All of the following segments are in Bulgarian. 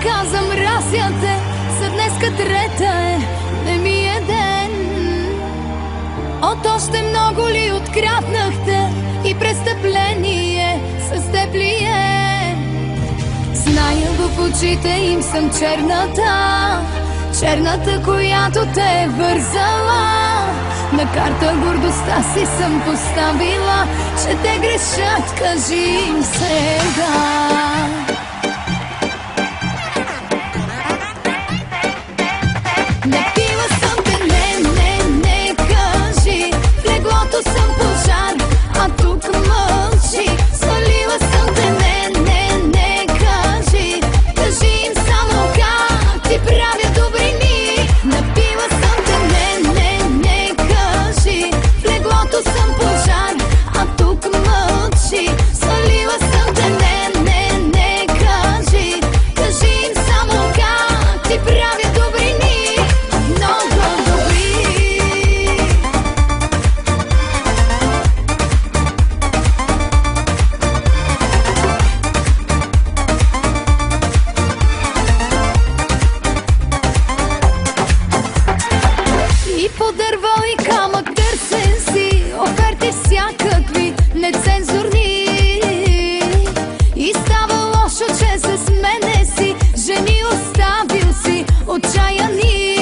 каза мразя те, за днеска трета е, не ми е ден. От още много ли откраднахте и престъпление с теб ли е? Зная в очите им съм черната, черната, която те е вързала. На карта гордостта си съм поставила, че те грешат, кажи им сега. Напила съм те, не, кажи, в леглото съм пожар, а тук мълчи. Свалила съм те, не, кажи, кажи им само как ти правя добрини. Напила съм те, не, кажи, в леглото съм пожар, а тук мълчи. Свалила съм те, не, кажи, кажи им само как ти правя добрини. Много добри. И по дърво и камък търсен си, оферти всякакви нецензурни. И става лошо, че с мене си жени оставил си отчаяни.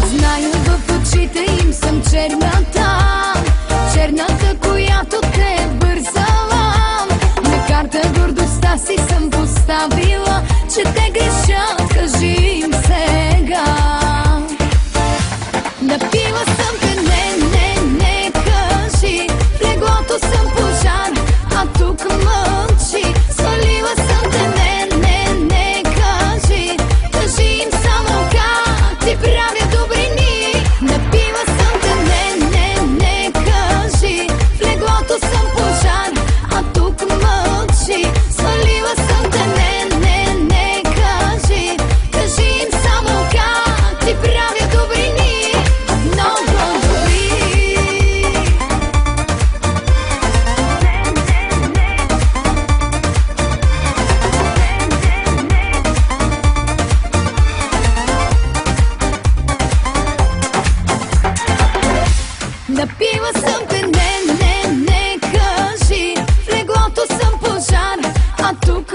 Зная в очите им съм черната, черната, която те е бързала. На карта гордостта си съм поставила, че те грешат, кажи им сега. Напила съм те, не, кажи, в леглото съм пожар, а тук мълчи. Свалила съм те, не, кажи, кажи им само как ти правя добрини. Напила съм те, не, кажи, в леглото съм пожар, а тук мълчи. Свалила съм те, не, кажи, кажи им само как ти правя добрини. Много добри. Напила съм те, не, кажи, в леглото съм пожар, а тук